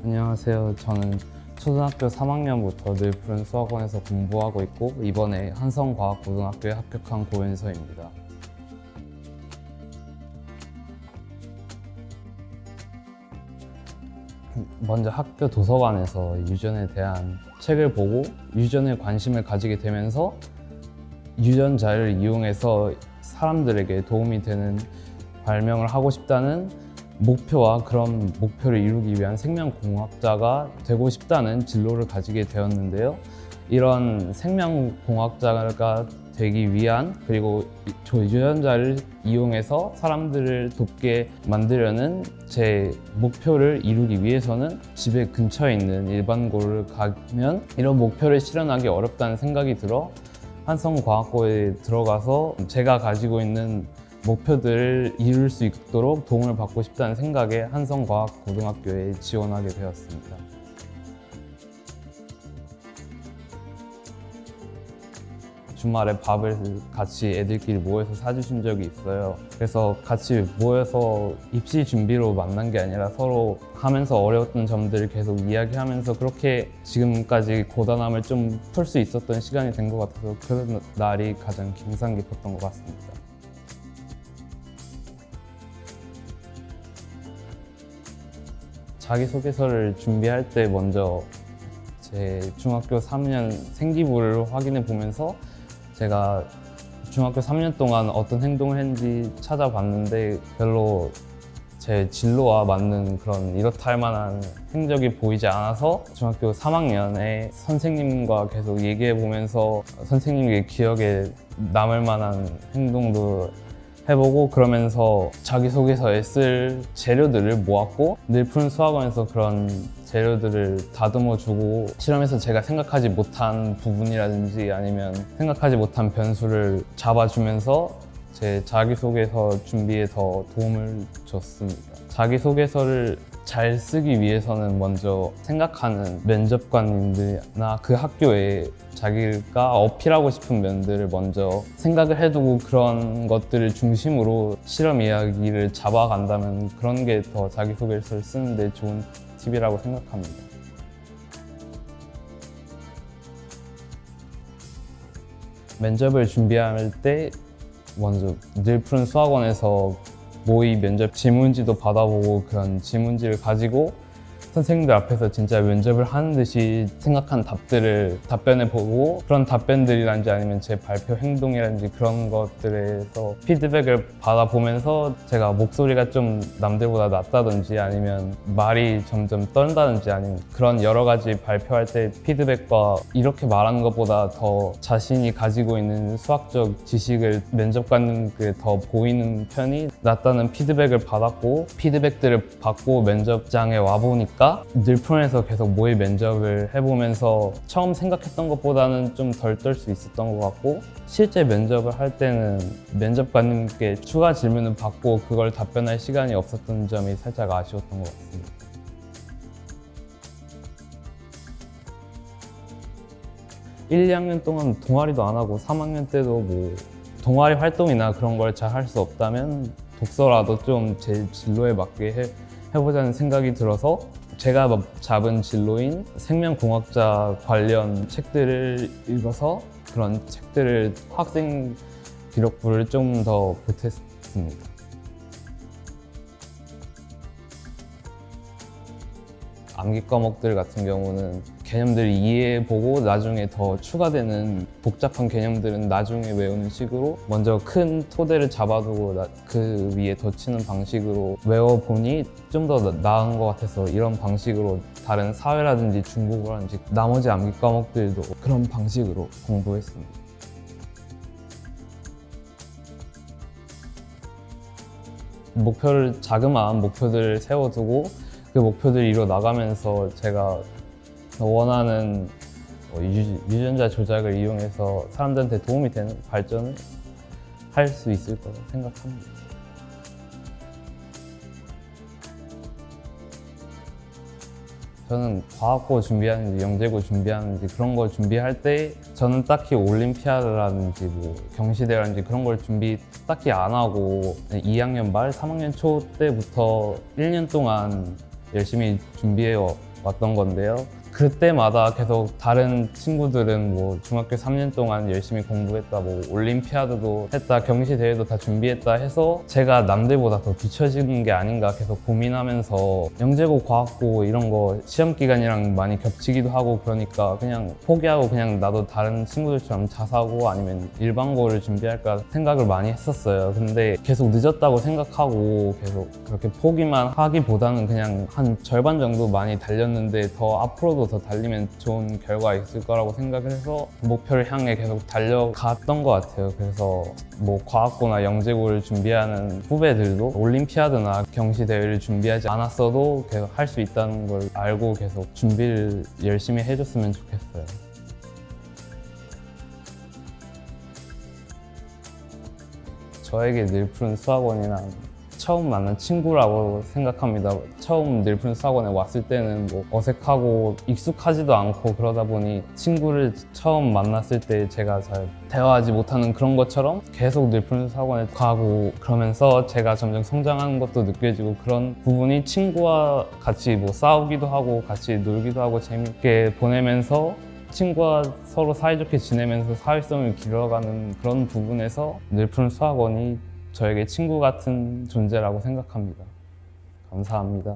안녕하세요. 저는 초등학교 3학년부터 늘푸른 수학원에서 공부하고 있고 이번에 한성과학고등학교에 합격한 고윤서입니다. 먼저 학교 도서관에서 유전에 대한 책을 보고 유전에 관심을 가지게 되면서 유전자를 이용해서 사람들에게 도움이 되는 발명을 하고 싶다는 목표와 그런 목표를 이루기 위한 생명공학자가 되고 싶다는 진로를 가지게 되었는데요. 이런 생명공학자가 되기 위한 그리고 유전자를 이용해서 사람들을 돕게 만들려는 제 목표를 이루기 위해서는 집에 근처에 있는 일반고를 가면 이런 목표를 실현하기 어렵다는 생각이 들어 한성과학고에 들어가서 제가 가지고 있는 목표들을 이룰 수 있도록 도움을 받고 싶다는 생각에 한성과학고등학교에 지원하게 되었습니다. 주말에 밥을 같이 애들끼리 모여서 사주신 적이 있어요. 그래서 같이 모여서 입시 준비로 만난 게 아니라 서로 하면서 어려웠던 점들을 계속 이야기하면서 그렇게 지금까지 고단함을 좀 풀 수 있었던 시간이 된 것 같아서 그 날이 가장 인상 깊었던 것 같습니다. 자기소개서를 준비할 때 먼저 제 중학교 3년 생기부를 확인해 보면서 제가 중학교 3년 동안 어떤 행동을 했는지 찾아봤는데 별로 제 진로와 맞는 그런 이렇다 할 만한 행적이 보이지 않아서 중학교 3학년에 선생님과 계속 얘기해 보면서 선생님의 기억에 남을 만한 행동도 해보고 그러면서 자기소개서에 쓸 재료들을 모았고 늘푸른 수학원에서 그런 재료들을 다듬어주고 실험에서 제가 생각하지 못한 부분이라든지 아니면 생각하지 못한 변수를 잡아주면서 제 자기소개서 준비에 더 도움을 줬습니다. 자기소개서를 잘 쓰기 위해서는 먼저 생각하는 면접관님들이나 그 학교에 자기가 어필하고 싶은 면들을 먼저 생각을 해두고 그런 것들을 중심으로 실험 이야기를 잡아간다면 그런 게 더 자기소개서를 쓰는데 좋은 팁이라고 생각합니다. 면접을 준비할 때 먼저 늘푸른 수학원에서 모의 면접 지문지도 받아보고 그런 지문지를 가지고 선생님들 앞에서 진짜 면접을 하는 듯이 생각한 답변해보고 그런 답변들이란지 아니면 제 발표 행동이란지 그런 것들에서 피드백을 받아보면서 제가 목소리가 좀 남들보다 낫다든지 아니면 말이 점점 떤다든지 아니면 그런 여러 가지 발표할 때 피드백과 이렇게 말하는 것보다 더 자신이 가지고 있는 수학적 지식을 면접관님께 더 보이는 편이 낫다는 피드백을 받았고 피드백들을 받고 면접장에 와보니까 늘푸른에서 계속 모의 면접을 해보면서 처음 생각했던 것보다는 좀 덜 떨 수 있었던 것 같고 실제 면접을 할 때는 면접관님께 추가 질문을 받고 그걸 답변할 시간이 없었던 점이 살짝 아쉬웠던 것 같습니다. (1, 2학년) 동안 동아리도 안 하고 3학년 때도 뭐 동아리 활동이나 그런 걸 잘 할 수 없다면 독서라도 좀 제 진로에 맞게 해보자는 생각이 들어서 제가 잡은 진로인 생명공학자 관련 책들을 읽어서 그런 책들을 학생 기록부를 좀 더 보탰습니다. 암기 과목들 같은 경우는 개념들을 이해해보고 나중에 더 추가되는 복잡한 개념들은 나중에 외우는 식으로 먼저 큰 토대를 잡아두고 그 위에 덧치는 방식으로 외워보니 좀 더 나은 것 같아서 이런 방식으로 다른 사회라든지 중국어라든지 나머지 암기 과목들도 그런 방식으로 공부했습니다. 자그마한 목표들을 세워두고 그 목표들을 이뤄 나가면서 제가 원하는 유전자 조작을 이용해서 사람들한테 도움이 되는 발전을 할 수 있을 거라고 생각합니다. 저는 과학고 준비하는지 영재고 준비하는지 그런 걸 준비할 때 저는 딱히 올림피아드라든지 뭐 경시대라든지 그런 걸 준비 딱히 안 하고 2학년 말, 3학년 초 때부터 1년 동안 열심히 준비해 왔던 건데요. 그때마다 계속 다른 친구들은 뭐 중학교 3년 동안 열심히 공부했다, 뭐 올림피아드도 했다, 경시 대회도 다 준비했다 해서 제가 남들보다 더 뒤처지는 게 아닌가 계속 고민하면서 영재고, 과학고 이런 거 시험 기간이랑 많이 겹치기도 하고 그러니까 그냥 포기하고 그냥 나도 다른 친구들처럼 자사고 아니면 일반고를 준비할까 생각을 많이 했었어요. 근데 계속 늦었다고 생각하고 계속 그렇게 포기만 하기보다는 그냥 한 절반 정도 많이 달렸는데 더 앞으로도 더 달리면 좋은 결과가 있을 거라고 생각을 해서 목표를 향해 계속 달려갔던 것 같아요. 그래서 뭐 과학고나 영재고를 준비하는 후배들도 올림피아드나 경시 대회를 준비하지 않았어도 계속 할 수 있다는 걸 알고 계속 준비를 열심히 해줬으면 좋겠어요. 저에게 늘푸른 수학원이란 처음 만난 친구라고 생각합니다. 처음 늘푸른 수학원에 왔을 때는 뭐 어색하고 익숙하지도 않고 그러다 보니 친구를 처음 만났을 때 제가 잘 대화하지 못하는 그런 것처럼 계속 늘푸른 수학원에 가고 그러면서 제가 점점 성장하는 것도 느껴지고 그런 부분이 친구와 같이 뭐 싸우기도 하고 같이 놀기도 하고 재밌게 보내면서 친구와 서로 사이좋게 지내면서 사회성을 길러가는 그런 부분에서 늘푸른 수학원이 저에게 친구 같은 존재라고 생각합니다. 감사합니다.